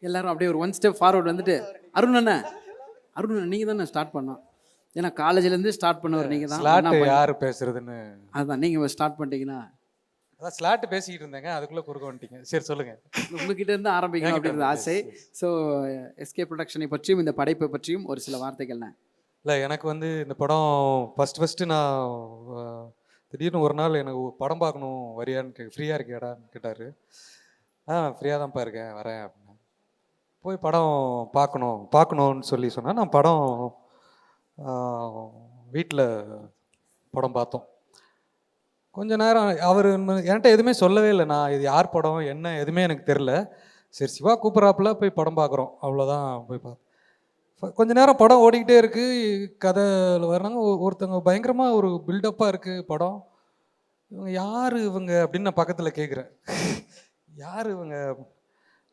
எல்லாரும் அப்படியே ஒரு ஒன் ஸ்டெப் ஃபார்வர்ட் வந்துட்டு, அருண் அண்ணன், அருண் அண்ணன் நீங்கள் தானே ஸ்டார்ட் பண்ணோம். ஏன்னா காலேஜ்லேருந்து ஸ்டார்ட் பண்ணவர் நீங்கள் தான். ஸ்லாட் யார் பேசுறதுன்னு அதுதான் நீங்கள் ஸ்டார்ட் பண்ணிட்டீங்கன்னா, அதான் ஸ்லாட் பேசிக்கிட்டு இருந்தேங்க, அதுக்குள்ளே குறுக்க வந்துட்டீங்க. சரி சொல்லுங்க. உங்ககிட்ட இருந்து ஆரம்பிக்கணும் அப்படின்றது ஆசை. ஸோ எஸ்கே ப்ரொடக்ஷனை பற்றியும் இந்த படைப்பை பற்றியும் ஒரு சில வார்த்தைகள்ண்ணே. இல்லை, எனக்கு வந்து இந்த படம் ஃபஸ்ட்டு நான் திடீர்னு ஒரு நாள் எனக்கு படம் பார்க்கணும் வரியான்னு ஃப்ரீயாக இருக்கியாடான்னு கேட்டார். ஃப்ரீயாக தான்ப்பா இருக்கேன், வரேன் அப்படின்னு. போய் படம் பார்க்கணுன்னு சொல்லி சொன்னால் நான் படம் வீட்டில் படம் பார்த்தோம். கொஞ்ச நேரம் அவர் என்கிட்ட எதுவுமே சொல்லவே இல்லை. நான் இது யார் படம் என்ன எதுவுமே எனக்கு தெரில. சரி சிவா கூப்பிட்றாப்புல போய் படம் பார்க்குறோம், அவ்வளோதான். போய் கொஞ்ச நேரம் படம் ஓடிக்கிட்டே இருக்குது. கதையில் வர்றாங்க, ஒருத்தவங்க பயங்கரமாக ஒரு பில்டப்பாக இருக்குது படம். இவங்க யார் இவங்க அப்படின்னு நான் பக்கத்தில் கேட்குறேன், யார் இவங்க?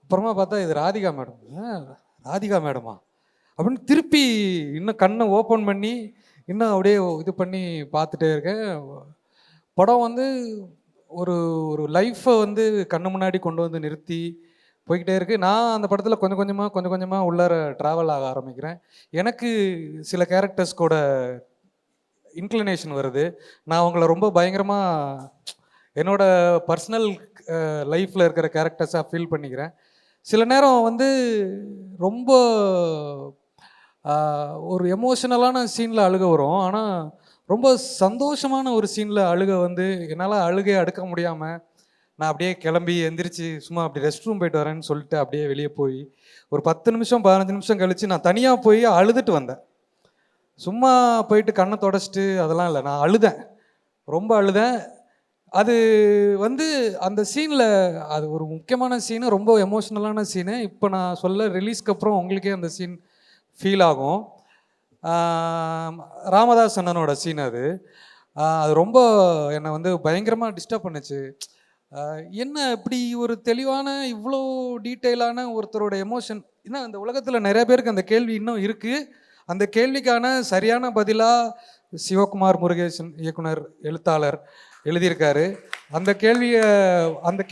அப்புறமா பார்த்தா இது ராதிகா மேடம். ராதிகா மேடமா அப்படின்னு திருப்பி இன்னும் கண்ணை ஓப்பன் பண்ணி இன்னும் அப்படியே இது பண்ணி பார்த்துட்டே இருக்கேன். படம் வந்து ஒரு ஒரு லைஃப்பை வந்து கண்ணு முன்னாடி கொண்டு வந்து நிறுத்தி போய்கிட்டே இருக்குது. நான் அந்த படத்தில் கொஞ்சம் கொஞ்சமாக உள்ளார ட்ராவல் ஆக ஆரம்பிக்கிறேன். எனக்கு சில கேரக்டர்ஸ் கூட இன்க்ளினேஷன் வருது. நான் அவங்கள ரொம்ப பயங்கரமாக என்னோட பர்சனல் லைஃப்பில் இருக்கிற கேரக்டர்ஸாக ஃபீல் பண்ணிக்கிறேன். சில நேரம் வந்து ரொம்ப ஒரு எமோஷனலான சீனில் அழுக வரும். ஆனால் ரொம்ப சந்தோஷமான ஒரு சீனில் அழுக வந்து என்னால் அழுகை அடுக்க முடியாமல் நான் அப்படியே கிளம்பி எந்திரிச்சு சும்மா அப்படி ரெஸ்ட் ரூம் போயிட்டு வரேன்னு சொல்லிட்டு அப்படியே வெளியே போய் ஒரு 10 நிமிஷம் 15 நிமிஷம் கழித்து நான் தனியாக போய் அழுதுட்டு வந்தேன். சும்மா போயிட்டு கண்ணை தொடச்சிட்டு அதெல்லாம் இல்லை, நான் அழுதேன், ரொம்ப அழுதேன். அது வந்து அந்த சீனில் அது ஒரு முக்கியமான சீனு, ரொம்ப எமோஷ்னலான சீனு. இப்போ நான் சொல்ல ரிலீஸ்க்கு அப்புறம் உங்களுக்கே அந்த சீன் ஃபீல் ஆகும். ராமதாஸ் அண்ணனோட சீன் அது. அது ரொம்ப என்னை வந்து பயங்கரமாக டிஸ்டர்ப் பண்ணுச்சு. என்ன இப்படி ஒரு தெளிவான இவ்வளோ டீட்டெயிலான ஒருத்தரோட எமோஷன், ஏன்னா அந்த உலகத்தில் நிறைய பேருக்கு அந்த கேள்வி இன்னும் இருக்குது. அந்த கேள்விக்கான சரியான பதிலாக சிவகுமார் முருகேசன் இயக்குனர் எழுத்தாளர் எழுதியிருக்காரு. அந்த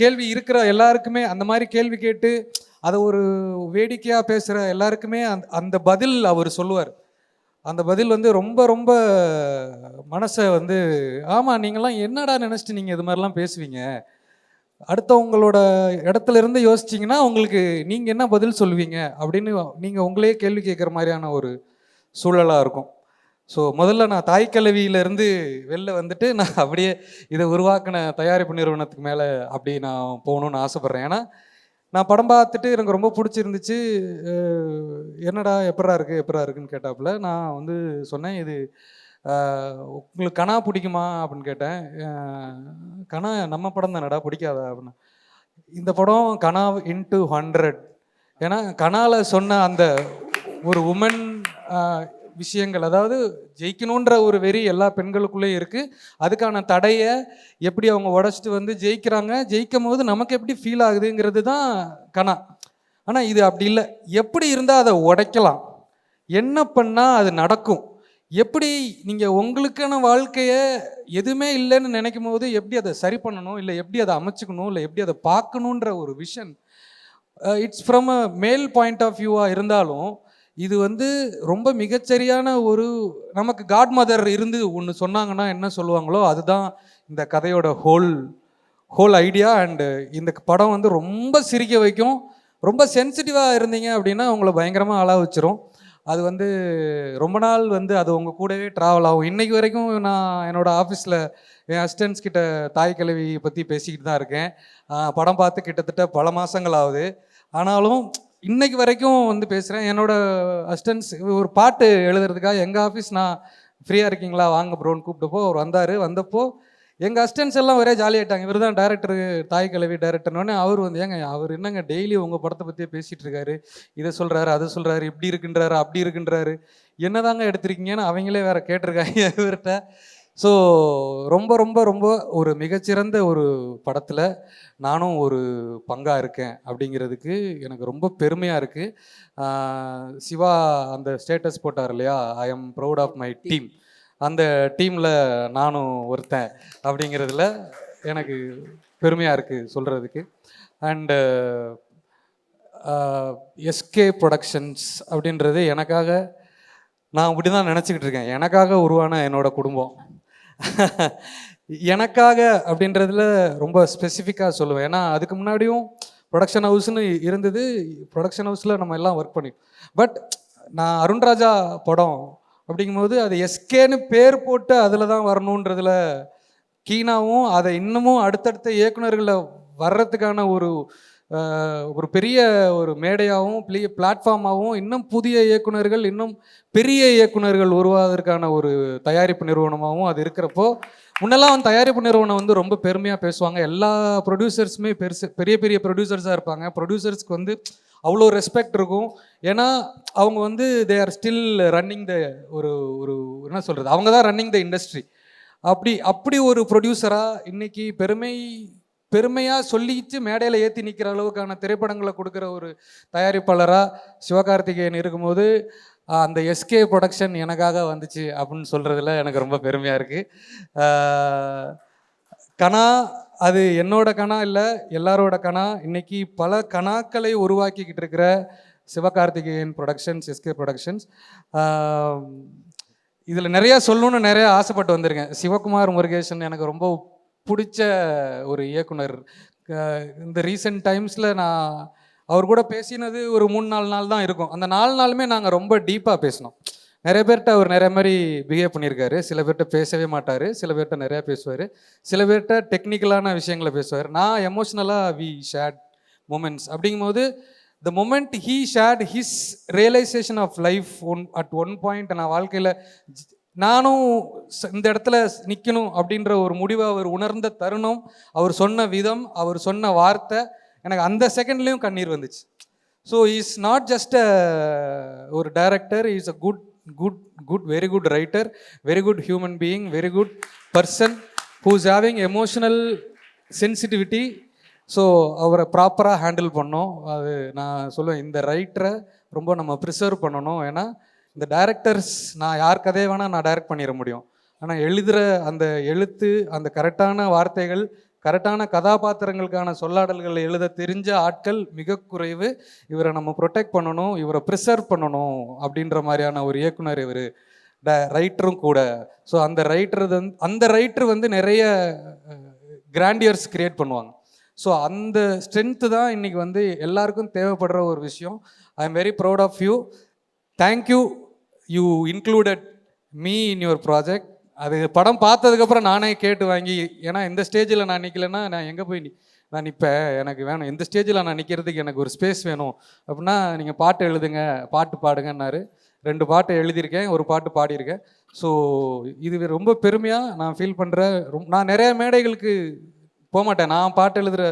கேள்வி இருக்கிற எல்லாருக்குமே அந்த மாதிரி கேள்வி கேட்டு அதை ஒரு வேடிக்கையாக பேசுகிற எல்லாருக்குமே அந்த பதில் அவர் சொல்லுவார். அந்த பதில் வந்து ரொம்ப ரொம்ப மனசை வந்து, ஆமாம் நீங்களாம் என்னடா நினச்சிட்டு நீங்கள் இது மாதிரிலாம் பேசுவீங்க, அடுத்தவங்களோட இடத்துல இருந்து யோசிச்சிங்கன்னா உங்களுக்கு நீங்கள் என்ன பதில் சொல்லுவீங்க அப்படின்னு நீங்கள் உங்களே கேள்வி கேட்குற மாதிரியான ஒரு சூழலாக இருக்கும். ஸோ முதல்ல நான் தாய்க்கலவியிலேருந்து வெளில வந்துட்டு நான் அப்படியே இதை உருவாக்கின தயாரிப்பு நிறுவனத்துக்கு மேலே அப்படி நான் போகணுன்னு ஆசைப்பட்றேன். ஏன்னா நான் படம் பார்த்துட்டு எனக்கு ரொம்ப பிடிச்சிருந்துச்சு. என்னடா எப்படா இருக்குன்னு கேட்டாப்புல நான் வந்து சொன்னேன், இது உங்களுக்கு கனா பிடிக்குமா அப்படின்னு கேட்டேன். கனா நம்ம படம் தானடா, பிடிக்காதா அப்படின்னா. இந்த படம் கனா இன்ட்டு 100. ஏன்னா கனாவில் சொன்ன அந்த ஒரு உமன் விஷயங்கள், அதாவது ஜெயிக்கணுன்ற ஒரு வெறி எல்லா பெண்களுக்குள்ளே இருக்குது. அதுக்கான தடையை எப்படி அவங்க உடச்சிட்டு வந்து ஜெயிக்கிறாங்க, ஜெயிக்கும் போது நமக்கு எப்படி ஃபீல் ஆகுதுங்கிறது தான் கனா. ஆனால் இது அப்படி இல்லை. எப்படி இருந்தால் அதை உடைக்கலாம், என்ன பண்ணால் அது நடக்கும், எப்படி நீங்கள் உங்களுக்கான வாழ்க்கையை எதுவுமே இல்லைன்னு நினைக்கும் போது எப்படி அதை சரி பண்ணணும், இல்லை எப்படி அதை அமைச்சுக்கணும், இல்லை எப்படி அதை பார்க்கணுன்ற ஒரு விஷன். இட்ஸ் ஃப்ரம் அ மேல் பாயிண்ட் ஆஃப் வியூவாக இருந்தாலும் இது வந்து ரொம்ப மிகச்சரியான ஒரு, நமக்கு காட் மதர் இருந்து ஒன்று சொன்னாங்கன்னா என்ன சொல்லுவாங்களோ அதுதான் இந்த கதையோட ஹோல் ஐடியா. அண்டு இந்த படம் வந்து ரொம்ப சிரிக்க வைக்கும். ரொம்ப சென்சிட்டிவாக இருந்தீங்க அப்படின்னா உங்களை பயங்கரமாக அழ வச்சிரும். அது வந்து ரொம்ப நாள் வந்து அது உங்கள் கூடவே ட்ராவல் ஆகும். இன்றைக்கி வரைக்கும் நான் என்னோடய ஆஃபீஸில் என் அசிஸ்டன்ஸ் கிட்ட தாய் கிழவி பற்றி பேசிக்கிட்டு தான் இருக்கேன். படம் பார்த்து கிட்டத்தட்ட பல மாதங்கள் ஆகுது. ஆனாலும் இன்னைக்கு வரைக்கும் வந்து பேசுகிறேன். என்னோடய அசிஸ்டன்ஸ் ஒரு பாட்டு எழுதுறதுக்காக எங்கள் ஆஃபீஸ், நான் ஃப்ரீயாக இருக்கீங்களா வாங்க ப்ரோன்னு கூப்பிட்டப்போ அவர் வந்தப்போ எங்கள் அசிஸ்டன்ஸ் எல்லாம் ஒரே ஜாலியாகிட்டாங்க. இவர் தான் டேரக்டரு, தாய் கிழவி டேரக்டர்னோடனே அவர் வந்து, ஏங்க அவர் என்னங்க டெய்லி உங்கள் படத்தை பற்றியே பேசிகிட்டு இருக்காரு, இதை சொல்கிறாரு அதை சொல்கிறாரு, இப்படி இருக்குன்றாரு அப்படி இருக்குன்றாரு, என்னதாங்க எடுத்திருக்கீங்கன்னு அவங்களே வேற கேட்டிருக்காங்க இவர்கிட்ட. ஸோ ரொம்ப ரொம்ப ரொம்ப ஒரு மிகச்சிறந்த ஒரு படத்தில் நானும் ஒரு பங்காக இருக்கேன் அப்படிங்கிறதுக்கு எனக்கு ரொம்ப பெருமையாக இருக்குது. சிவா அந்த ஸ்டேட்டஸ் போட்டார் இல்லையா, I am proud of my team, அந்த டீமில் நானும் ஒருத்தன் அப்படிங்கிறதுல எனக்கு பெருமையாக இருக்குது சொல்கிறதுக்கு. அண்டு எஸ்கே ப்ரொடக்ஷன்ஸ் அப்படின்றது எனக்காக, நான் அப்படி தான் நினச்சிக்கிட்டு இருக்கேன், எனக்காக உருவான என்னோட குடும்பம். எனக்காக அப்படின்றதுல ரொம்ப ஸ்பெசிஃபிக்காக சொல்லுவேன். ஏன்னா அதுக்கு முன்னாடியும் ப்ரொடக்ஷன் ஹவுஸ்னு இருந்தது, ப்ரொடக்ஷன் ஹவுஸில் நம்ம எல்லாம் ஒர்க் பண்ணி, பட் நான் அருண்ராஜா படம் அப்படிங்கும்போது அது எஸ்கேன்னு பேர் போட்டு அதில் தான் வரணுன்றதுல கீனாவும், அதை இன்னமும் அடுத்தடுத்த இயக்குனர்களை வர்றதுக்கான ஒரு பெரிய ஒரு மேடையாகவும் பெரிய பிளாட்ஃபார்மாகவும், இன்னும் புதிய இயக்குனர்கள், இன்னும் பெரிய இயக்குனர்கள் உருவாவதற்கான ஒரு தயாரிப்பு நிறுவனமாகவும் அது இருக்கிறப்போ, முன்னெல்லாம் தயாரிப்பு நிறுவனம் வந்து ரொம்ப பெருமையாக பேசுவாங்க. எல்லா ப்ரொடியூசர்ஸுமே பெரிய பெரிய ப்ரொடியூசர்ஸாக இருப்பாங்க. ப்ரொடியூசர்ஸ்க்கு வந்து அவ்வளோ ரெஸ்பெக்ட் இருக்கும். ஏன்னா அவங்க வந்து they are still running the ஒரு ஒரு என்ன சொல்கிறது, அவங்க தான் ரன்னிங் த இண்டஸ்ட்ரி. அப்படி ஒரு ப்ரொடியூசராக இன்னைக்கு பெருமையாக சொல்லிச்சு மேடையில் ஏற்றி நிற்கிற அளவுக்கான திரைப்படங்களை கொடுக்குற ஒரு தயாரிப்பாளராக சிவகார்த்திகேயன் இருக்கும்போது, அந்த எஸ்கே ப்ரொடக்ஷன் எனக்காக வந்துச்சு அப்படின்னு சொல்கிறதுல எனக்கு ரொம்ப பெருமையாக இருக்குது. கனா அது என்னோட கனா இல்லை, எல்லாரோட கனா. இன்னைக்கு பல கனாக்களை உருவாக்கிக்கிட்டு இருக்கிற சிவகார்த்திகேயன் ப்ரொடக்ஷன்ஸ், எஸ்கே ப்ரொடக்ஷன்ஸ். இதில் நிறையா சொல்லணும்னு நிறைய ஆசைப்பட்டு வந்திருக்கேன். சிவகுமார் முருகேசன் எனக்கு ரொம்ப பிடிச்ச ஒரு இயக்குனர். இந்த ரீசெண்ட் டைம்ஸில் நான் அவர் கூட பேசினது ஒரு 3-4 நாள் தான் இருக்கும். அந்த 4 நாளுமே நாங்கள் ரொம்ப டீப்பாக பேசினோம். நிறைய பேர்கிட்ட அவர் நிறைய மாதிரி பிஹேவ் பண்ணியிருக்காரு. சில பேர்கிட்ட பேசவே மாட்டார், சில பேர்கிட்ட நிறையா பேசுவார், சில பேர்கிட்ட டெக்னிக்கலான விஷயங்களை பேசுவார். நான் எமோஷ்னலாக வி ஷேர்ட் மூமெண்ட்ஸ். அப்படிங்கும்போது the moment he shared his realisation of life at one point, நான் வாழ்க்கையில் நானும் இந்த இடத்துல நிற்கணும் அப்படின்ற ஒரு முடிவை அவர் உணர்ந்த தருணம், அவர் சொன்ன விதம், அவர் சொன்ன வார்த்தை, எனக்கு அந்த செகண்ட்லேயும் கண்ணீர் வந்துச்சு. ஸோ இஸ் நாட் ஜஸ்ட் ஒரு director, is a very good writer, very good human being, very good person who's having emotional sensitivity. So அவரை ப்ராப்பராக ஹேண்டில் பண்ணோம். அது நான் சொல்லுவேன், இந்த ரைட்டரை ரொம்ப நம்ம ப்ரிசர்வ் பண்ணணும். ஏன்னா இந்த டைரக்டர்ஸ், நான் யார் கதையை வேணால் நான் டைரக்ட் பண்ணிட முடியும், ஆனால் எழுதுகிற அந்த எழுத்து, அந்த கரெக்டான வார்த்தைகள், கரெக்டான கதாபாத்திரங்களுக்கான சொல்லாடல்கள் எழுத தெரிஞ்ச ஆட்கள் மிக குறைவு. இவரை நம்ம ப்ரொடெக்ட் பண்ணணும், இவரை ப்ரிசர்வ் பண்ணணும் அப்படின்ற மாதிரியான ஒரு இயக்குனர் இவர், ரைட்டரும் கூட. ஸோ அந்த ரைட்டர் வந்து நிறைய கிராண்டியர்ஸ் கிரியேட் பண்ணுவாங்க. ஸோ அந்த ஸ்ட்ரென்த்து தான் இன்றைக்கி வந்து எல்லாருக்கும் தேவைப்படுற ஒரு விஷயம். I am very proud of you. Thank you, you included me in your project. அது படம் பார்த்ததுக்கப்புறம் நானே கேட்டு வாங்கி, ஏன்னா இந்த ஸ்டேஜில் நான் நிற்கலைன்னா நான் எங்கே போய் நான் நிற்பேன், எனக்கு வேணும் இந்த ஸ்டேஜில் நான் நிற்கிறதுக்கு எனக்கு ஒரு ஸ்பேஸ் வேணும் அப்படின்னா நீங்கள் பாட்டு எழுதுங்க, பாட்டு பாடுங்கன்னாரு. 2 பாட்டு எழுதியிருக்கேன், ஒரு பாட்டு பாடியிருக்கேன். ஸோ இது ரொம்ப பெருமையாக நான் ஃபீல் பண்ணுறேன். நான் நிறைய மேடைகளுக்கு போக மாட்டேன், நான் பாட்டு எழுதுகிற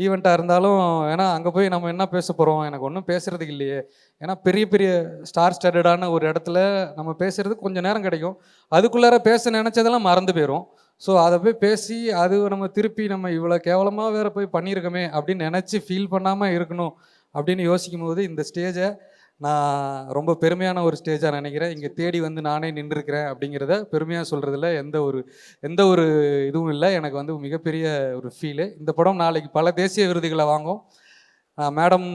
ஈவெண்ட்டாக இருந்தாலும். ஏன்னா அங்கே போய் நம்ம என்ன பேச போகிறோம், எனக்கு ஒன்றும் பேசுகிறதுக்கு இல்லையே. ஏன்னா பெரிய பெரிய ஸ்டார் ஸ்டடடான ஒரு இடத்துல நம்ம பேசுகிறதுக்கு கொஞ்சம் நேரம் கிடைக்கும், அதுக்குள்ளார பேச நினச்சதெல்லாம் மறந்து போயிடும். ஸோ அதை போய் பேசி அது நம்ம திருப்பி நம்ம இவ்வளோ கேவலமாக வேறு போய் பண்ணியிருக்கோமே அப்படின்னு நினச்சி ஃபீல் பண்ணாமல் இருக்கணும் அப்படின்னு யோசிக்கும் போது இந்த ஸ்டேஜை நான் ரொம்ப பெருமையான ஒரு ஸ்டேஜாக நினைக்கிறேன். இங்கே தேடி வந்து நானே நின்றுருக்கிறேன் அப்படிங்கிறத பெருமையாக சொல்கிறதுல எந்த ஒரு இதுவும் இல்லை. எனக்கு வந்து மிகப்பெரிய ஒரு ஃபீலு. இந்த படம் நாளைக்கு பல தேசிய விருதுகளை வாங்கும். மேடம்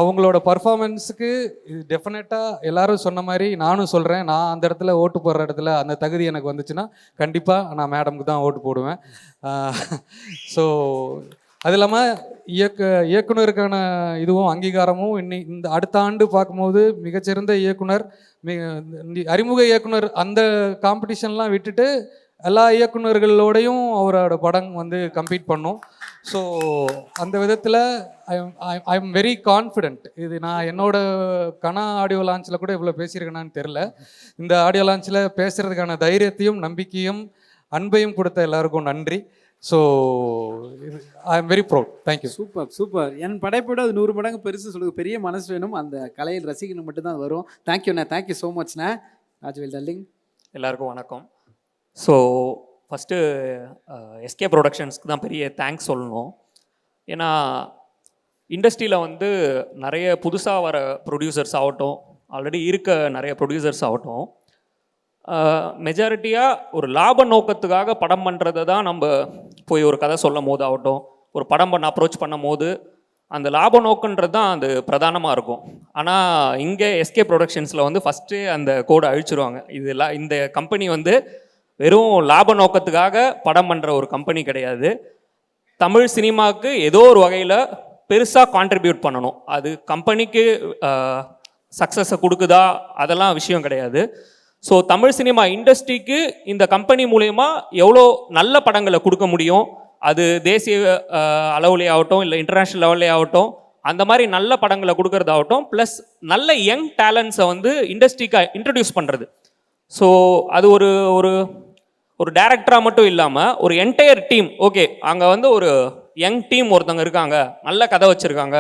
அவங்களோட பர்ஃபார்மன்ஸுக்கு இது டெஃபினட்டாக எல்லாரும் சொன்ன மாதிரி நானும் சொல்கிறேன், நான் அந்த இடத்துல ஓட்டு போடுற இடத்துல அந்த தகுதி எனக்கு வந்துச்சுன்னா கண்டிப்பாக நான் மேடமுக்கு தான் ஓட்டு போடுவேன். ஸோ அது இல்லாமல் இயக்குனருக்கான இதுவும் அங்கீகாரமும் இந்த அடுத்த ஆண்டு பார்க்கும்போது மிகச்சிறந்த இயக்குனர், அறிமுக இயக்குனர் அந்த காம்படிஷன்லாம் விட்டுட்டு எல்லா இயக்குனர்களோடையும் அவரோட படம் வந்து கம்பீட் பண்ணும். ஸோ அந்த விதத்தில் ஐ எம் வெரி கான்ஃபிடென்ட். இது நான் என்னோட கனா ஆடியோ லான்ச்சில் கூட இவ்வளோ பேசியிருக்கேனான்னு தெரில. இந்த ஆடியோ லான்ச்சில் பேசுகிறதுக்கான தைரியத்தையும் நம்பிக்கையும் அன்பையும் கொடுத்த எல்லாருக்கும் நன்றி. So I am very proud. Thank you. Super. என் படைப்போட அது 100 மடங்கு பெருசு சொல்லுங்க. பெரிய மனசு வேணும், அந்த கலையில் ரசிக்கணும் மட்டும்தான் வரும். தேங்க்யூண்ணே, தேங்க்யூ ஸோ மச்ண்ணே. ராஜ்வேல் டார்லிங். எல்லாருக்கும் வணக்கம். ஸோ ஃபஸ்ட்டு எஸ்கே ப்ரொடக்ஷன்ஸ்க்கு தான் பெரிய தேங்க்ஸ் சொல்லணும். ஏன்னா இண்டஸ்ட்ரியில் வந்து நிறைய புதுசாக வர ப்ரொடியூசர்ஸ் ஆகட்டும், ஆல்ரெடி இருக்க நிறைய ப்ரொடியூசர்ஸ் ஆகட்டும், மெஜாரிட்டியாக ஒரு லாப நோக்கத்துக்காக படம் பண்ணுறதை தான் நம்ம போய் ஒரு கதை சொல்லும் போது ஆகட்டும், ஒரு படம் பண்ண அப்ரோச் பண்ணும் போது அந்த லாப நோக்கன்றது தான் அது பிரதானமாக இருக்கும். ஆனால் இங்கே எஸ்கே ப்ரொடக்ஷன்ஸில் வந்து ஃபஸ்ட்டு அந்த கோடை அழிச்சிருவாங்க. இதெல்லாம் இந்த கம்பெனி வந்து வெறும் லாப நோக்கத்துக்காக படம் பண்ணுற ஒரு கம்பெனி கிடையாது. தமிழ் சினிமாவுக்கு ஏதோ ஒரு வகையில் பெருசாக கான்ட்ரிபியூட் பண்ணணும். அது கம்பெனிக்கு சக்ஸஸை கொடுக்குதா அதெல்லாம் விஷயம் கிடையாது. ஸோ தமிழ் சினிமா இண்டஸ்ட்ரிக்கு இந்த கம்பெனி மூலயமா எவ்வளோ நல்ல படங்களை கொடுக்க முடியும், அது தேசிய அளவுலே ஆகட்டும் இல்லை இன்டர்நேஷ்னல் லெவல்லே ஆகட்டும், அந்த மாதிரி நல்ல படங்களை கொடுக்கறதாகட்டும், ப்ளஸ் நல்ல யங் டேலண்ட்ஸை வந்து இண்டஸ்ட்ரிக்கு இன்ட்ரடியூஸ் பண்ணுறது. ஸோ அது ஒரு ஒரு ஒரு டேரக்டராக மட்டும் இல்லாமல் ஒரு என்டையர் டீம், ஓகே அங்கே வந்து ஒரு யங் டீம் ஒருத்தவங்க இருக்காங்க, நல்ல கதை வச்சுருக்காங்க,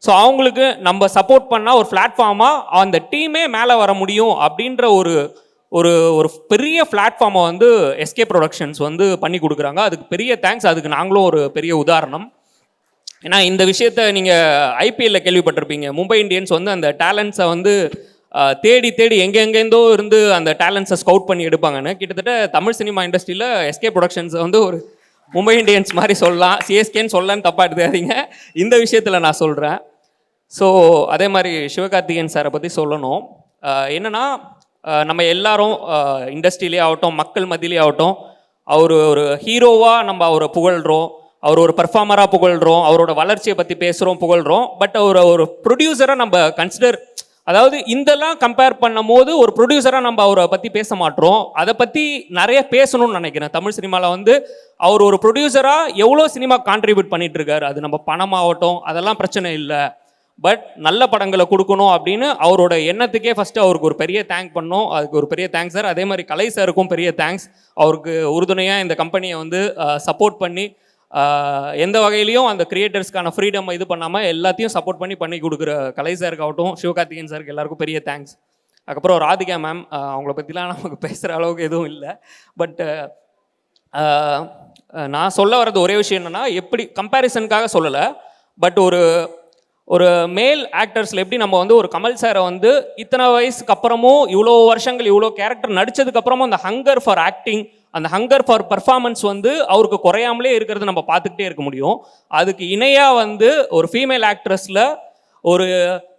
ஸோ அவங்களுக்கு நம்ம சப்போர்ட் பண்ணால் ஒரு பிளாட்ஃபார்மாக அந்த டீமே மேலே வர முடியும் அப்படின்ற ஒரு ஒரு ஒரு பெரிய பிளாட்ஃபார்மை வந்து எஸ்கே ப்ரொடக்ஷன்ஸ் வந்து பண்ணி கொடுக்குறாங்க. அதுக்கு பெரிய தேங்க்ஸ். அதுக்கு நாங்களும் ஒரு பெரிய உதாரணம். ஏன்னா இந்த விஷயத்த நீங்கள் ஐபிஎல்லில் கேள்விப்பட்டிருப்பீங்க. மும்பை இந்தியன்ஸ் வந்து அந்த டேலண்ட்ஸை வந்து தேடி தேடி எங்கெங்கேருந்தோ இருந்து அந்த டேலண்ட்ஸை ஸ்கவுட் பண்ணி எடுப்பாங்கன்னு. கிட்டத்தட்ட தமிழ் சினிமா இண்டஸ்ட்ரியில் எஸ்கே ப்ரொடக்ஷன்ஸை வந்து ஒரு மும்பை இந்தியன்ஸ் மாதிரி சொல்லலாம். சிஎஸ்கேன்னு சொல்லலான்னு தப்பாக எடுத்துக்காதீங்க, இந்த விஷயத்தில் நான் சொல்கிறேன். ஸோ அதே மாதிரி சிவகார்த்திகேயன் சாரை பற்றி சொல்லணும். என்னென்னா நம்ம எல்லாரும் இண்டஸ்ட்ரியிலே ஆகட்டும் மக்கள் மத்தியிலே ஆகட்டும் அவர் ஒரு ஹீரோவாக நம்ம அவரை புகழ்கிறோம், அவர் ஒரு பர்ஃபார்மராக புகழ்கிறோம், அவரோட வளர்ச்சியை பற்றி பேசுகிறோம் புகழ்கிறோம். பட் அவர் ஒரு ப்ரொடியூசராக நம்ம கன்சிடர், அதாவது இதெல்லாம் கம்பேர் பண்ணும் போது ஒரு ப்ரொடியூசராக நம்ம அவரை பற்றி பேச மாட்டோம். அதை பற்றி நிறைய பேசணும்னு நினைக்கிறேன். தமிழ் சினிமாவில் வந்து அவர் ஒரு ப்ரொடியூசராக எவ்வளோ சினிமா கான்ட்ரிபியூட் பண்ணிட்டு இருக்காரு. அது நம்ம பணமாகட்டும் அதெல்லாம் பிரச்சனை இல்லை, பட் நல்ல படங்களை கொடுக்கணும் அப்படின்னு அவரோட எண்ணத்துக்கே ஃபஸ்ட்டு அவருக்கு ஒரு பெரிய தேங்க் பண்ணோம். அதுக்கு ஒரு பெரிய தேங்க்ஸ் சார். அதே மாதிரி கலை சாருக்கும் பெரிய தேங்க்ஸ். அவருக்கு உறுதுணையாக இந்த கம்பெனியை வந்து சப்போர்ட் பண்ணி எந்த வகையிலையும் அந்த கிரியேட்டர்ஸ்க்கான ஃப்ரீடம் இது பண்ணாமல் எல்லாத்தையும் சப்போர்ட் பண்ணி கொடுக்குற கலை சாருக்காகட்டும் சிவகார்த்திகேயன் சாருக்கு எல்லாருக்கும் பெரிய தேங்க்ஸ். அதுக்கப்புறம் ராதிகா மேம், அவங்கள பற்றிலாம் நமக்கு பேசுகிற அளவுக்கு எதுவும் இல்லை. பட் நான் சொல்ல வர்றது ஒரே விஷயம் என்னென்னா, எப்படி கம்பேரிசனுக்காக சொல்லலை, பட் ஒரு மேல் ஆக்டர்ஸில் எப்படி நம்ம வந்து ஒரு கமல் சாரை வந்து இத்தனை வயசுக்கு அப்புறமும் இவ்வளோ வருஷங்கள் இவ்வளோ கேரக்டர் நடித்ததுக்கப்புறமும் அந்த ஹங்கர் ஃபார் ஆக்டிங், அந்த ஹங்கர் ஃபார் பர்ஃபார்மன்ஸ் வந்து அவருக்கு குறையாமலே இருக்கிறது நம்ம பார்த்துக்கிட்டே இருக்க முடியும். அதுக்கு இணையாக வந்து ஒரு ஃபீமேல் ஆக்ட்ரஸில் ஒரு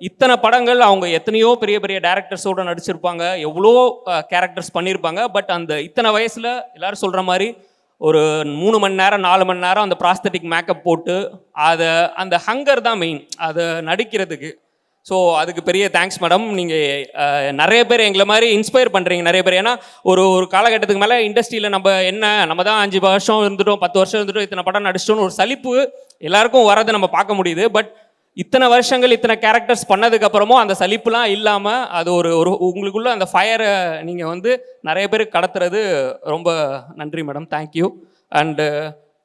இத்தனை படங்கள் அவங்க எத்தனையோ பெரிய பெரிய டேரக்டர்ஸோடு நடிச்சிருப்பாங்க, எவ்வளோ கேரக்டர்ஸ் பண்ணியிருப்பாங்க. பட் அந்த இத்தனை வயசில் எல்லோரும் சொல்கிற மாதிரி ஒரு 3 மணி நேரம் 4 மணி நேரம் அந்த ப்ராஸ்தட்டிக் மேக்கப் போட்டு அதை அந்த ஹங்கர் தான் மெயின் அதை நடிக்கிறதுக்கு. ஸோ அதுக்கு பெரிய தேங்க்ஸ் மேடம். நீங்கள் நிறைய பேர் எங்களை மாதிரி இன்ஸ்பயர் பண்ணுறீங்க நிறைய பேர். ஏன்னா ஒரு காலகட்டத்துக்கு மேலே இண்டஸ்ட்ரியில் நம்ம தான் 5 வருஷம் இருந்துட்டோம் 10 வருஷம் இருந்துட்டோம் இத்தனை படம் நடிச்சிட்டோன்னு ஒரு சலிப்பு எல்லாருக்கும் வரதை நம்ம பார்க்க முடியுது. பட் இத்தனை வருஷங்கள் இத்தனை கேரக்டர்ஸ் பண்ணதுக்கப்புறமும் அந்த சலிப்புலாம் இல்லாமல் அது ஒரு உங்களுக்குள்ள அந்த ஃபயரை நீங்கள் வந்து நிறைய பேருக்கு கடத்துறது ரொம்ப நன்றி madam, thank you. And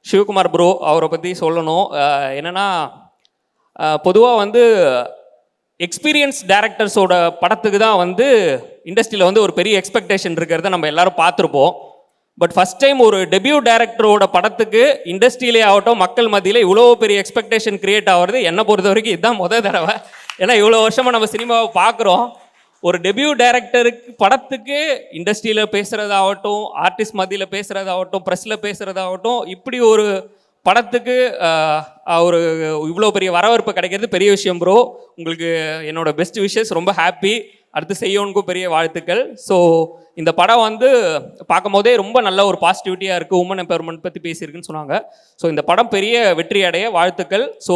Sivakumar bro அவரை பற்றி சொல்லணும். என்னென்னா பொதுவாக வந்து எக்ஸ்பீரியன்ஸ் டேரக்டர்ஸோட படத்துக்கு தான் வந்து இண்டஸ்ட்ரியில் வந்து ஒரு பெரிய எக்ஸ்பெக்டேஷன் இருக்கிறத நம்ம எல்லாரும் பார்த்துருப்போம். பட் ஃபஸ்ட் டைம் ஒரு டெபியூ டேரக்டரோட படத்துக்கு இண்டஸ்ட்ரியிலே ஆகட்டும் மக்கள் மத்தியில் இவ்வளோ பெரிய எக்ஸ்பெக்டேஷன் கிரியேட் ஆகிறது என்னை பொறுத்த வரைக்கும் இதுதான் முதல் தடவை. ஏன்னா இவ்வளோ வருஷமாக நம்ம சினிமாவை பார்க்குறோம், ஒரு டெபியூ டேரக்டருக்கு படத்துக்கு இண்டஸ்ட்ரியில் பேசுகிறதாகட்டும் ஆர்டிஸ்ட் மத்தியில் பேசுகிறதாகட்டும் ப்ரெஸ்ஸில் பேசுகிறதாகட்டும் இப்படி ஒரு படத்துக்கு ஒரு இவ்வளோ பெரிய வரவேற்பு கிடைக்கிறது பெரிய விஷயம் ப்ரோ. உங்களுக்கு என்னோட பெஸ்ட் விஷஸ், ரொம்ப ஹாப்பி. அடுத்து செய்யோனுக்கும் பெரிய வாழ்த்துக்கள். ஸோ இந்த படம் வந்து பார்க்கும் போதே ரொம்ப நல்ல ஒரு பாசிட்டிவிட்டியாக இருக்குது, உமன் எம்பவர்மெண்ட் பற்றி பேசியிருக்குன்னு சொன்னாங்க. ஸோ இந்த படம் பெரிய வெற்றி அடைய வாழ்த்துக்கள். ஸோ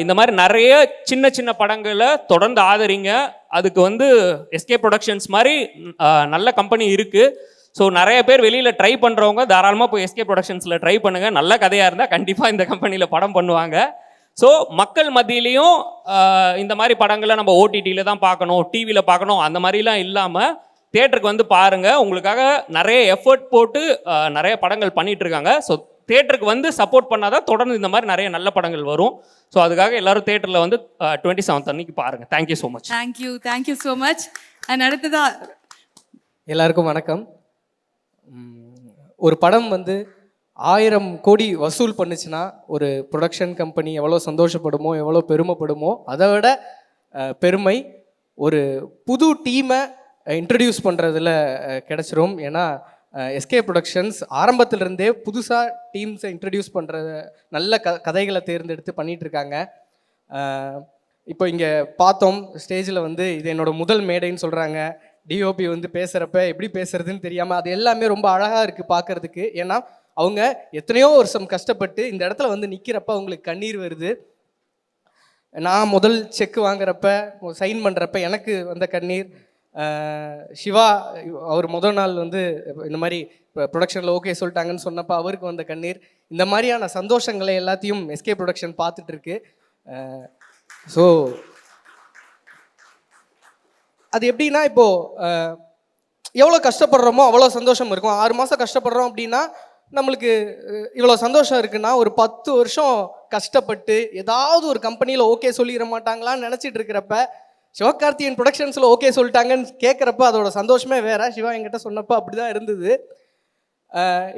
இந்த மாதிரி நிறைய சின்ன சின்ன படங்களை தொடர்ந்து ஆதரிங்க. அதுக்கு வந்து எஸ்கே ப்ரொடக்ஷன்ஸ் மாதிரி நல்ல கம்பெனி இருக்குது. ஸோ நிறைய பேர் வெளியில் ட்ரை பண்ணுறவங்க தாராளமாக போய் எஸ்கே ப்ரொடக்ஷன்ஸில் ட்ரை பண்ணுங்கள். நல்ல கதையாக இருந்தால் கண்டிப்பாக இந்த கம்பெனியில் படம் பண்ணுவாங்க. ஸோ மக்கள் மத்தியிலையும் இந்த மாதிரி படங்களை நம்ம ஓடிடியில் தான் பார்க்கணும், டிவியில் பார்க்கணும் அந்த மாதிரிலாம் இல்லாமல் தியேட்டருக்கு வந்து பாருங்கள். உங்களுக்காக நிறைய எஃபர்ட் போட்டு நிறைய படங்கள் பண்ணிகிட்ருக்காங்க. ஸோ தியேட்டருக்கு வந்து சப்போர்ட் பண்ணால் தான் தொடர்ந்து இந்த மாதிரி நிறைய நல்ல படங்கள் வரும். ஸோ அதுக்காக எல்லோரும் தியேட்டரில் வந்து 27th அன்னைக்கு பாருங்கள். Thank you so much. Thank you so much. And அடுத்ததா எல்லாருக்கும் வணக்கம். ஒரு படம் வந்து 1000 கோடி வசூல் பண்ணுச்சுன்னா ஒரு ப்ரொடக்ஷன் கம்பெனி எவ்வளோ சந்தோஷப்படுமோ எவ்வளோ பெருமைப்படுமோ அதை விட பெருமை ஒரு புது டீமை இன்ட்ரடியூஸ் பண்ணுறதுல கிடச்சிரும். ஏன்னா எஸ்கே ப்ரொடக்ஷன்ஸ் ஆரம்பத்திலிருந்தே புதுசாக டீம்ஸை இன்ட்ரடியூஸ் பண்ணுற நல்ல கதைகளை தேர்ந்தெடுத்து பண்ணிகிட்ருக்காங்க. இப்போ இங்கே பார்த்தோம் ஸ்டேஜில் வந்து இது என்னோட முதல் மேடைன்னு சொல்கிறாங்க. டிஓபி வந்து பேசுகிறப்ப எப்படி பேசுறதுன்னு தெரியாமல் அது எல்லாமே ரொம்ப அழகாக இருக்குது பார்க்குறதுக்கு. ஏன்னா அவங்க எத்தனையோ வருஷம் கஷ்டப்பட்டு இந்த இடத்துல வந்து நிற்கிறப்ப அவங்களுக்கு கண்ணீர் வருது. நான் முதல் செக் வாங்குறப்ப சைன் பண்ணுறப்ப எனக்கு வந்த கண்ணீர். சிவா அவர் முதல் நாள் வந்து இந்த மாதிரி ப்ரொடக்ஷனில் ஓகே சொல்லிட்டாங்கன்னு சொன்னப்போ அவருக்கு வந்த கண்ணீர். இந்த மாதிரியான சந்தோஷங்களை எல்லாத்தையும் எஸ்கே ப்ரொடக்ஷன் பார்த்துட்ருக்கு. ஸோ அது எப்படின்னா இப்போது எவ்வளோ கஷ்டப்படுறோமோ அவ்வளோ சந்தோஷம் இருக்கும். 6 மாதம் கஷ்டப்படுறோம் அப்படின்னா நம்மளுக்கு இவ்வளோ சந்தோஷம் இருக்குன்னா, ஒரு 10 வருஷம் கஷ்டப்பட்டு ஏதாவது ஒரு கம்பெனியில் ஓகே சொல்லிட மாட்டாங்களான்னு நினச்சிட்டு இருக்கிறப்ப சிவகார்த்திகேயன் ப்ரொடக்ஷன்ஸில் ஓகே சொல்லிட்டாங்கன்னு கேட்குறப்ப அதோட சந்தோஷமே வேற. சிவா என்கிட்ட சொன்னப்போ அப்படி தான் இருந்தது.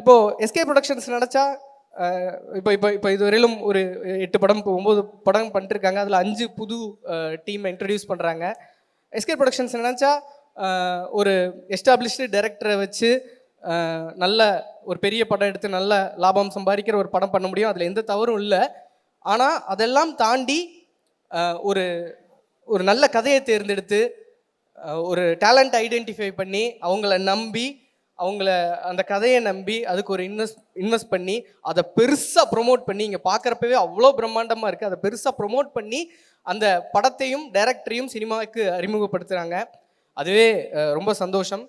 இப்போது எஸ்கே ப்ரொடக்ஷன்ஸ் நினச்சா இப்போ இதுவரையிலும் ஒரு 8 படம் 9 படம் பண்ணிட்டுருக்காங்க. அதில் 5 புது டீமை இன்ட்ரடியூஸ் பண்ணுறாங்க. எஸ்கே ப்ரொடக்ஷன்ஸ் நினச்சா ஒரு எஸ்டாப்ளிஷ்டு டைரக்டரை வச்சு நல்ல ஒரு பெரிய படம் எடுத்து நல்ல லாபம் சம்பாதிக்கிற ஒரு படம் பண்ண முடியும். அதில் எந்த தவறும் இல்லை. ஆனால் அதெல்லாம் தாண்டி ஒரு ஒரு நல்ல கதையை தேர்ந்தெடுத்து ஒரு டேலண்ட் ஐடென்டிஃபை பண்ணி அவங்கள நம்பி அந்த கதையை நம்பி அதுக்கு ஒரு இன்வெஸ்ட் பண்ணி அதை பெருசாக ப்ரொமோட் பண்ணி இங்கே பார்க்குறப்பவே அவ்வளோ பிரம்மாண்டமாக இருக்குது. அதை பெருசாக ப்ரொமோட் பண்ணி அந்த படத்தையும் டைரக்டரையும் சினிமாவுக்கு அறிமுகப்படுத்துகிறாங்க. அதுவே ரொம்ப சந்தோஷம்.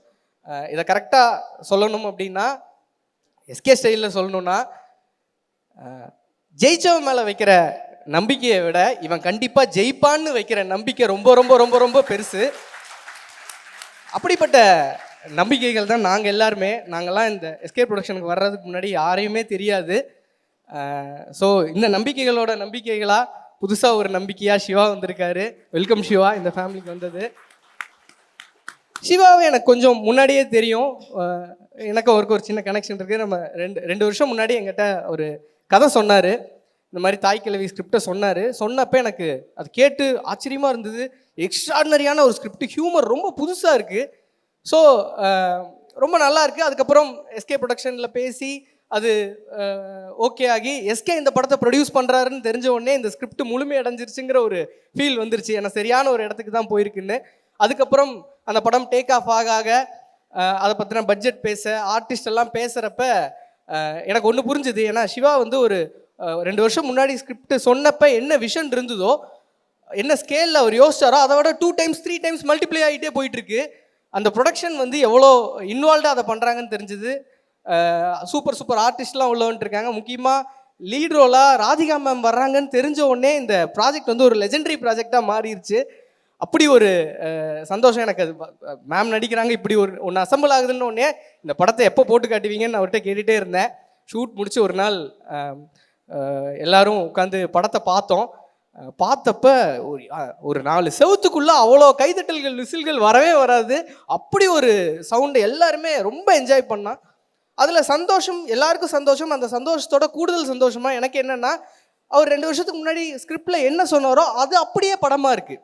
இதை கரெக்டாக சொல்லணும் அப்படின்னா எஸ்கே ஸ்டைலில் சொல்லணும்னா ஜெயிச்சவன் மேலே வைக்கிற நம்பிக்கையை விட இவன் கண்டிப்பாக ஜெயிப்பான்னு வைக்கிற நம்பிக்கை ரொம்ப ரொம்ப ரொம்ப ரொம்ப பெருசு. அப்படிப்பட்ட நம்பிக்கைகள் தான் நாங்கள் எல்லாருமே. நாங்கள்லாம் இந்த எஸ்கே ப்ரொடக்ஷனுக்கு வர்றதுக்கு முன்னாடி யாரையுமே தெரியாது. ஸோ இந்த நம்பிக்கைகளாக புதுசாக ஒரு நம்பிக்கையாக சிவா வந்திருக்காரு. வெல்கம் சிவா இந்த ஃபேமிலிக்கு வந்தது. சிவாவை எனக்கு கொஞ்சம் முன்னாடியே தெரியும். எனக்கு அவருக்கு ஒரு சின்ன கனெக்ஷன் இருக்குது. நம்ம ரெண்டு வருஷம் முன்னாடி என்கிட்ட ஒரு கதை சொன்னார். இந்த மாதிரி தாய் கிழவி ஸ்கிரிப்டை சொன்னப்போ எனக்கு அது கேட்டு ஆச்சரியமாக இருந்தது. எக்ஸ்ட்ராடினரியான ஒரு ஸ்கிரிப்ட், ஹியூமர் ரொம்ப புதுசாக இருக்குது. ஸோ ரொம்ப நல்லா இருக்குது. அதுக்கப்புறம் எஸ்கே ப்ரொடக்ஷனில் பேசி அது ஓகே ஆகி எஸ்கே இந்த படத்தை ப்ரொடியூஸ் பண்ணுறாருன்னு தெரிஞ்ச உடனே இந்த ஸ்கிரிப்ட் முழுமையடைஞ்சிருச்சுங்கிற ஒரு ஃபீல் வந்துருச்சு. ஏன்னா சரியான ஒரு இடத்துக்கு தான் போயிருக்குன்னு. அதுக்கப்புறம் அந்த படம் டேக் ஆஃப் ஆக அதை பற்றின பட்ஜெட் பேச ஆர்டிஸ்ட் எல்லாம் பேசுகிறப்ப எனக்கு ஒன்று புரிஞ்சுது. ஏன்னா சிவா வந்து ஒரு 2 வருஷம் முன்னாடி ஸ்கிரிப்ட் சொன்னப்போ என்ன விஷன் இருந்ததோ, என்ன ஸ்கேலில் அவர் யோசிச்சாரோ அதை விட 2 times 3 times மல்டிப்ளை ஆகிட்டே போயிட்டுருக்கு. அந்த ப்ரொடக்ஷன் வந்து எவ்வளோ இன்வால்வ்டாக அதை பண்ணுறாங்கன்னு தெரிஞ்சுது. சூப்பர் ஆர்டிஸ்ட்லாம் உள்ள வந்துட்டுருக்காங்க. முக்கியமாக லீட் ரோலாக ராதிகா மேம் வர்றாங்கன்னு தெரிஞ்ச உடனே இந்த ப்ராஜெக்ட் வந்து ஒரு லெஜெண்டரி ப்ராஜெக்டாக மாறிடுச்சு. அப்படி ஒரு சந்தோஷம் எனக்கு. அது மேம் நடிக்கிறாங்க, இப்படி ஒன்று அசம்பிள் ஆகுதுன்னு உடனே இந்த படத்தை எப்போ போட்டு காட்டுவீங்கன்னு அவர்கிட்ட கேட்டுகிட்டே இருந்தேன். ஷூட் முடிச்சு ஒரு நாள் எல்லாரும் உட்காந்து படத்தை பார்த்தப்ப ஒரு 4 செவத்துக்குள்ளே அவ்வளோ கைதட்டல்கள் விசில்கள் வரவே வராது. அப்படி ஒரு சவுண்டு எல்லாருமே ரொம்ப என்ஜாய் பண்ணான். அதில் சந்தோஷம், எல்லாருக்கும் சந்தோஷம். அந்த சந்தோஷத்தோட கூடுதல் சந்தோஷமாக எனக்கு என்னென்னா, அவர் 2 வருஷத்துக்கு முன்னாடி ஸ்கிரிப்டில் என்ன சொன்னாரோ அது அப்படியே படமாக இருக்குது.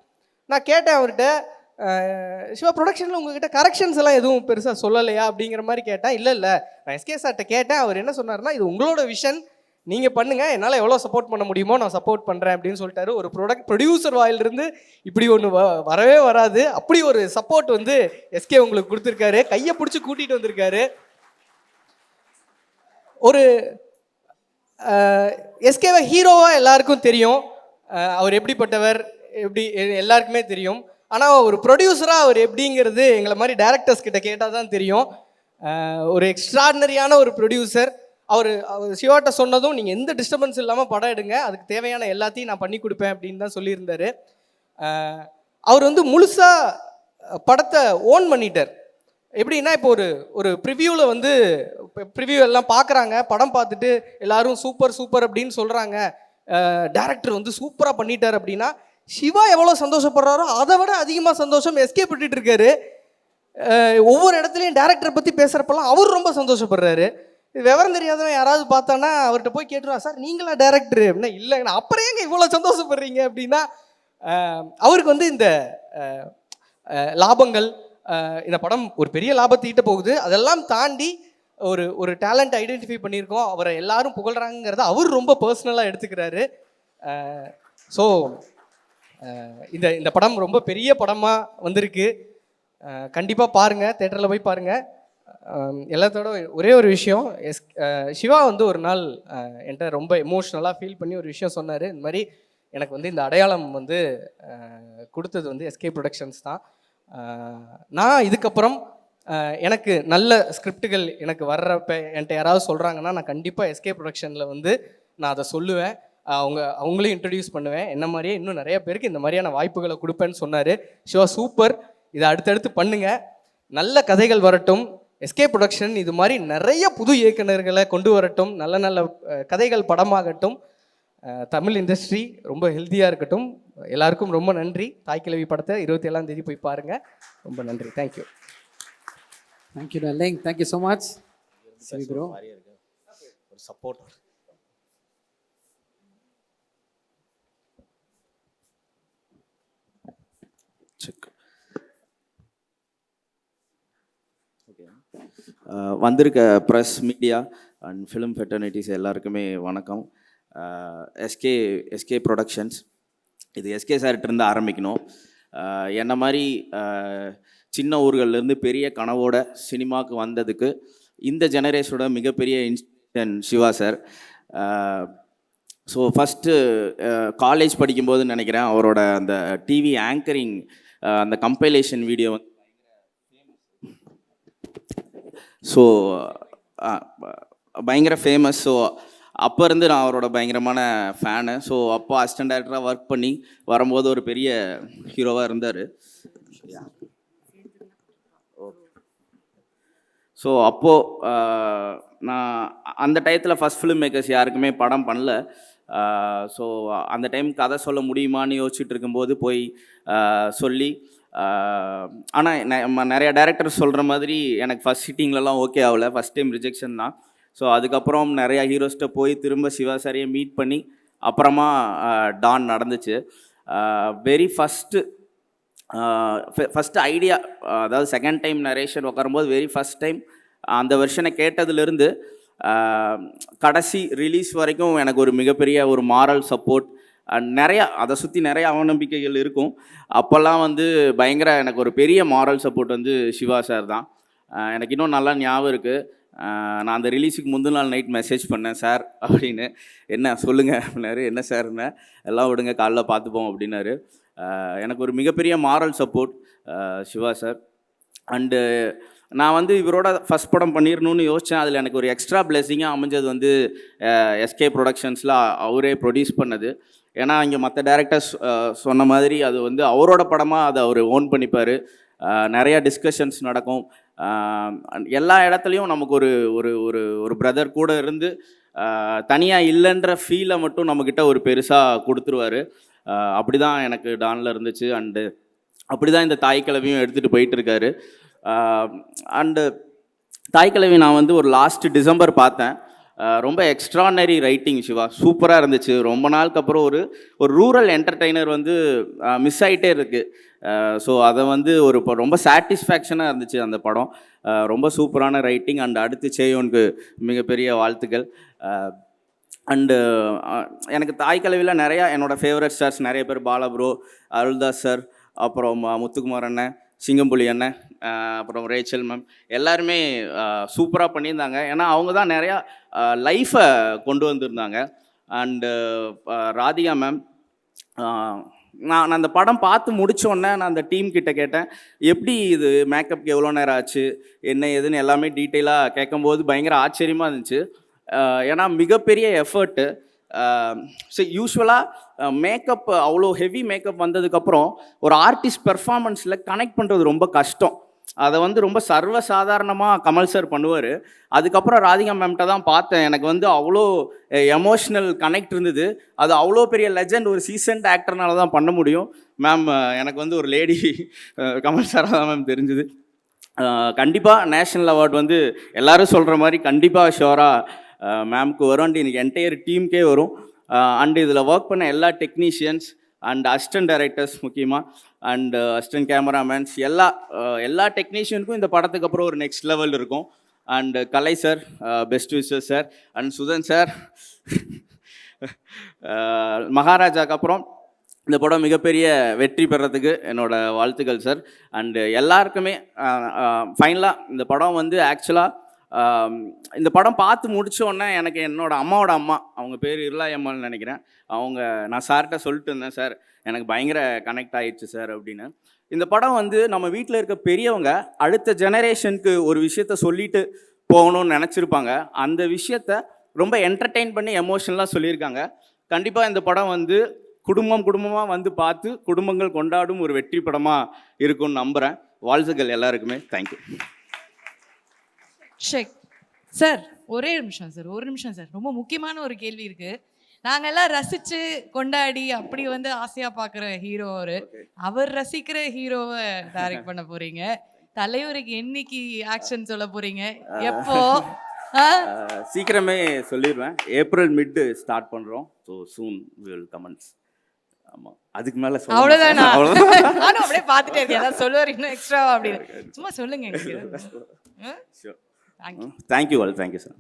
நான் கேட்டேன் அவர்கிட்ட, சிவா ப்ரொடக்ஷனில் உங்ககிட்ட கரெக்ஷன்ஸ் எல்லாம் எதுவும் பெருசாக சொல்லலையா அப்படிங்கிற மாதிரி கேட்டேன். இல்லை நான் எஸ்கே சார்கிட்ட கேட்டேன். அவர் என்ன சொன்னார்னா, இது உங்களோட விஷன், நீங்கள் பண்ணுங்கள், என்னால் எவ்வளோ சப்போர்ட் பண்ண முடியுமோ நான் சப்போர்ட் பண்ணுறேன் அப்படின்னு சொல்லிட்டாரு. ஒரு ப்ரொடியூசர் வாயிலிருந்து இப்படி ஒன்று வரவே வராது. அப்படி ஒரு சப்போர்ட் வந்து எஸ்கே உங்களுக்கு கொடுத்துருக்காரு. கையை பிடிச்சி கூட்டிகிட்டு வந்திருக்காரு. ஒரு எஸ்கேவை ஹீரோவாக எல்லாருக்கும் தெரியும். அவர் எப்படிப்பட்டவர் எப்படி எல்லாருக்குமே தெரியும். ஆனால் ஒரு ப்ரொடியூசராக அவர் எப்படிங்கிறது எங்களை மாதிரி டேரக்டர்ஸ் கிட்ட கேட்டால் தான் தெரியும். ஒரு எக்ஸ்ட்ராடினரியான ஒரு ப்ரொடியூசர். அவர் சிவாட்ட சொன்னதும் நீங்கள் எந்த டிஸ்டர்பன்ஸ் இல்லாமல் படம் எடுங்க, அதுக்கு தேவையான எல்லாத்தையும் நான் பண்ணி கொடுப்பேன் அப்படின்னு தான் சொல்லியிருந்தார். அவர் வந்து முழுசாக படத்தை ஓன் பண்ணிட்டார். எப்படின்னா இப்போ ஒரு ப்ரிவியூவில் வந்து ப்ரிவியூ எல்லாம் பார்க்குறாங்க, படம் பார்த்துட்டு எல்லாரும் சூப்பர் அப்படின்னு சொல்கிறாங்க, டேரக்டர் வந்து சூப்பராக பண்ணிட்டார் அப்படின்னா சிவா எவ்வளோ சந்தோஷப்படுறாரோ அதை விட அதிகமாக சந்தோஷம் எஸ்கே பட்டுட்டு இருக்காரு. ஒவ்வொரு இடத்துலையும் டேரக்டரை பற்றி பேசுகிறப்பெல்லாம் அவர் ரொம்ப சந்தோஷப்படுறாரு. விவரம் தெரியாதவன் யாராவது பார்த்தானா அவர்கிட்ட போய் கேட்டுருவா, சார் நீங்களா டேரக்டரு அப்படின்னா, இல்லைங்கண்ணா. அப்புறம் ஏங்க இவ்வளோ சந்தோஷப்படுறீங்க அப்படின்னா, அவருக்கு வந்து இந்த லாபங்கள், இந்த படம் ஒரு பெரிய லாபத்தை ஈட்ட போகுது, அதெல்லாம் தாண்டி ஒரு டேலண்ட் ஐடென்டிஃபை பண்ணியிருக்கோம், அவரை எல்லாரும் புகழ்றாங்கிறத அவர் ரொம்ப பர்சனலாக எடுத்துக்கிறாரு. ஸோ இந்த இந்த படம் ரொம்ப பெரிய படமாக வந்திருக்கு. கண்டிப்பாக பாருங்கள், தேட்டரில் போய் பாருங்கள். எல்லாத்தோட ஒரே ஒரு விஷயம், சிவா வந்து ஒரு நாள் என்கிட்ட ரொம்ப எமோஷ்னலாக ஃபீல் பண்ணி ஒரு விஷயம் சொன்னார். இந்த மாதிரி எனக்கு வந்து இந்த அடையாளம் வந்து கொடுத்தது வந்து எஸ்கே ப்ரொடக்ஷன்ஸ் தான். நான் இதுக்கப்புறம் எனக்கு நல்ல ஸ்கிரிப்டுகள் எனக்கு வர்றப்ப என்கிட்ட யாராவது சொல்கிறாங்கன்னா நான் கண்டிப்பாக எஸ்கே ப்ரொடக்ஷனில் வந்து நான் அதை சொல்லுவேன். அவங்களையும் இன்ட்ரடியூஸ் பண்ணுவேன். என்ன மாதிரியே இன்னும் நிறைய பேருக்கு இந்த மாதிரியான வாய்ப்புகளை கொடுப்பேன்னு சொன்னார். சிவா சூப்பர், இதை அடுத்தடுத்து பண்ணுங்கள், நல்ல கதைகள் வரட்டும். எஸ்கே ப்ரொடக்ஷன் இது மாதிரி நிறைய புது இயக்குநர்களை கொண்டு வரட்டும், நல்ல நல்ல கதைகள் படமாகட்டும். தமிழ் இண்டஸ்ட்ரி ரொம்ப ஹெல்த்தியாக இருக்கட்டும். எல்லாருக்கும் ரொம்ப நன்றி. தாய்க்கிழவி படத்தை 27ஆம் தேதி போய் பாருங்கள். ரொம்ப நன்றி. Thank you. Thank you darling, thank you so much. சரி ப்ரோ, ஒரு சப்போர்ட். வந்திருக்க ப்ரெஸ், மீடியா அண்ட் ஃபிலிம் ஃபெட்டர்னிட்டிஸ் எல்லாருக்குமே வணக்கம். எஸ்கே ப்ரொடக்ஷன்ஸ், இது எஸ்கே சார்கிட்டருந்து ஆரம்பிக்கணும். என்ன மாதிரி சின்ன ஊர்கள்லேருந்து பெரிய கனவோட சினிமாவுக்கு வந்ததுக்கு இந்த ஜெனரேஷனோட மிகப்பெரிய inspiration Siva sir. So first college படிக்கும்போது நினைக்கிறேன் அவரோட அந்த டிவி ஆங்கரிங் அந்த கம்பைலேஷன் வீடியோ வந்து ஸோ பயங்கர ஃபேமஸ். ஸோ அப்போ இருந்து நான் அவரோட பயங்கரமான ஃபேனு. ஸோ அப்போ அசிஸ்டன்ட் டைரக்டராக ஒர்க் பண்ணி வரும்போது ஒரு பெரிய ஹீரோவாக இருந்தார். ஸோ அப்போது நான் அந்த டயத்தில் ஃபஸ்ட் ஃபிலிம் மேக்கர்ஸ் யாருக்குமே படம் பண்ணல. ஸோ அந்த டைம் கதை சொல்ல முடியுமான்னு யோசிச்சுட்டு இருக்கும்போது போய் சொல்லி, ஆனால் நிறைய டேரக்டர் சொல்கிற மாதிரி எனக்கு ஃபஸ்ட் சிட்டிங்லலாம் ஓகே ஆகலை, ஃபஸ்ட் டைம் ரிஜெக்ஷன் தான். ஸோ அதுக்கப்புறம் நிறையா ஹீரோஸ்கிட்ட போய் திரும்ப சிவா சாரையை மீட் பண்ணி அப்புறமா டான் நடந்துச்சு. வெரி ஃபஸ்ட்டு ஐடியா, அதாவது செகண்ட் டைம் நரேஷன் உட்காரும்போது வெரி ஃபஸ்ட் டைம் அந்த வெர்ஷனை கேட்டதுலேருந்து கடைசி ரிலீஸ் வரைக்கும் எனக்கு ஒரு மிகப்பெரிய ஒரு மாரல் சப்போர்ட் அண்ட் நிறையா அதை சுற்றி நிறைய அவநம்பிக்கைகள் இருக்கும். அப்போல்லாம் வந்து பயங்கர எனக்கு ஒரு பெரிய மாரல் சப்போர்ட் வந்து சிவா சார் தான். எனக்கு இன்னும் நல்லா ஞாபகம் இருக்குது. நான் அந்த ரிலீஸுக்கு முந்தின நாள் நைட் மெசேஜ் பண்ணேன் சார் அப்படின்னு. என்ன சொல்லுங்கள் அப்படின்னாரு. என்ன சார்ன்னு, எல்லாம் விடுங்க காலைல பார்த்துப்போம் அப்படின்னாரு. எனக்கு ஒரு மிகப்பெரிய moral support Siva sir. And நான் வந்து இவரோட ஃபஸ்ட் படம் பண்ணிடணும்னு யோசித்தேன். அதில் எனக்கு ஒரு எக்ஸ்ட்ரா பிளெஸிங்காக அமைஞ்சது வந்து எஸ்கே ப்ரொடக்ஷன்ஸில் அவரே ப்ரொடியூஸ் பண்ணது. ஏன்னா இங்கே மற்ற டேரக்டர்ஸ் சொன்ன மாதிரி அது வந்து அவரோட படமாக அதை அவர் ஓன் பண்ணிப்பார். நிறையா டிஸ்கஷன்ஸ் நடக்கும். எல்லா இடத்துலையும் நமக்கு ஒரு ஒரு ஒரு ஒரு பிரதர் கூட இருந்து தனியாக இல்லைன்ற ஃபீலை மட்டும் நம்மக்கிட்ட ஒரு பெருசாக கொடுத்துருவார். அப்படி தான் எனக்கு டானில் இருந்துச்சு. அண்டு அப்படி தான் இந்த தாய்க்கிழமையும் எடுத்துகிட்டு போயிட்டுருக்காரு. அண்டு தாய்க்கிழமை நான் வந்து ஒரு லாஸ்ட் டிசம்பர் பார்த்தேன். ரொம்ப எக்ஸ்ட்ரானரி ரைட்டிங் சிவா, சூப்பராக இருந்துச்சு. ரொம்ப நாளுக்கு அப்புறம் ஒரு ரூரல் என்டர்டெய்னர் வந்து மிஸ் ஆகிட்டே இருக்குது. ஸோ அதை வந்து ரொம்ப சாட்டிஸ்ஃபேக்ஷனாக இருந்துச்சு அந்த படம். ரொம்ப சூப்பரான ரைட்டிங். அண்ட் அடுத்து சேயோனுக்கு மிகப்பெரிய வாழ்த்துக்கள். அண்டு எனக்கு தாய்க்கிழவியில் நிறையா என்னோடய ஃபேவரட் ஸ்டார்ஸ் நிறைய பேர், பாலா ப்ரோ, அருள்தாஸ் சார், அப்புறம் முத்துக்குமார் அண்ணன், சிங்கம்புலி அண்ணன், அப்புறம் ரேச்சல் மேம், எல்லாருமே சூப்பராக பண்ணியிருந்தாங்க. ஏன்னா அவங்க தான் நிறையா லைஃப்பை கொண்டு வந்திருந்தாங்க. அண்டு ராதிகா மேம், நான் அந்த படம் பார்த்து முடித்தோடனே நான் அந்த டீம் கிட்ட கேட்டேன், எப்படி இது மேக்கப்புக்கு எவ்வளோ நேரம் ஆச்சு, என்ன ஏதுன்னு எல்லாமே டீட்டெயிலாக கேட்கும்போது பயங்கர ஆச்சரியமாக இருந்துச்சு. ஏன்னா மிகப்பெரிய எஃபர்ட்டு. ஸோ யூஸ்வலாக மேக்கப் அவ்வளோ ஹெவி மேக்கப் வந்ததுக்கப்புறம் ஒரு ஆர்டிஸ்ட் பெர்ஃபார்மன்ஸில் கனெக்ட் பண்ணுறது ரொம்ப கஷ்டம். அதை வந்து ரொம்ப சர்வசாதாரணமாக கமல் சார் பண்ணுவார். அதுக்கப்புறம் ராதிகா மேம்கிட்ட தான் பார்த்தேன். எனக்கு வந்து அவ்வளோ எமோஷ்னல் கனெக்ட் இருந்தது. அது அவ்வளோ பெரிய லெஜண்ட், ஒரு சீசன்ட் ஆக்டர்னால தான் பண்ண முடியும். மேம் எனக்கு வந்து ஒரு லேடி கமல் சாராக தான் மேம் தெரிஞ்சுது. கண்டிப்பாக நேஷ்னல் அவார்டு வந்து எல்லோரும் சொல்கிற மாதிரி கண்டிப்பாக ஷோராக மேம்க்கு வரும். அண்ட் இன்றைக்கி என்டையர் டீமுக்கே வரும். அண்டு இதில் ஒர்க் பண்ண எல்லா டெக்னீஷியன்ஸ் அண்ட் அசிஸ்டன்ட் டைரக்டர்ஸ் முக்கியமாக, அண்ட் அசிஸ்டன்ட் கேமராமேன்ஸ், எல்லா டெக்னீஷியனுக்கும் இந்த படத்துக்கு அப்புறம் ஒரு நெக்ஸ்ட் லெவல் இருக்கும். And Kalai sir, best wishes sir, and Sudhan sir, மகாராஜாக்கு அப்புறம் இந்த படம் மிகப்பெரிய வெற்றி பெறத்துக்கு என்னோட வாழ்த்துக்கள் சார். அண்டு எல்லாருக்குமே ஃபைனலாக இந்த படம் வந்து ஆக்சுவலாக இந்த படம் பார்த்து முடிச்ச உடனே எனக்கு என்னோட அம்மாவோட அம்மா, அவங்க பேர் இருளாயம்மான்னு நினைக்கிறேன், அவங்க நான் சார்கிட்ட சொல்லிட்டு இருந்தேன், சார் எனக்கு பயங்கர கனெக்ட் ஆயிடுச்சு சார் அப்படின்னு. இந்த படம் வந்து நம்ம வீட்டில் இருக்க பெரியவங்க அடுத்த ஜெனரேஷனுக்கு ஒரு விஷயத்த சொல்லிட்டு போகணும்னு நினச்சிருப்பாங்க. அந்த விஷயத்த ரொம்ப என்டர்டெயின் பண்ணி எமோஷனலாக சொல்லியிருக்காங்க. கண்டிப்பாக இந்த படம் வந்து குடும்பமாக வந்து பார்த்து குடும்பங்கள் கொண்டாடும் ஒரு வெற்றி படமாக இருக்கும்னு நம்புகிறேன். வாழ்த்துக்கள் எல்லாருக்குமே. தேங்க்யூ. ஷேக் சார், ஒரே நிமிஷம் சார், ஒரு நிமிஷம் சார். ரொம்ப முக்கியமான ஒரு கேள்வி இருக்கு. நாங்கெல்லாம் ரசிச்சு கொண்டாடி அப்படி வந்து ஆசையா பார்க்குற ஹீரோ அவர் ரசிக்கிற ஹீரோவை டைரக்ட் பண்ண போறீங்க. தலைவருக்கு என்னைக்கு ஆக்ஷன் சொல்ல போறீங்க, எப்போ? சீக்கிரமே சொல்லிடுவேன். ஏப்ரல் மிட் ஸ்டார்ட் பண்ணுறோம். So soon will comments. ஆமாம், அதுக்கு மேலே அவ்வளோதான். நானும் அப்படியே பார்த்துட்டே இருக்கேன், ஏதாவது சொல்லுவார் இன்னும் எக்ஸ்ட்ராவா அப்படின்னு. சும்மா சொல்லுங்க எனக்கு. Thank you all. Thank you sir.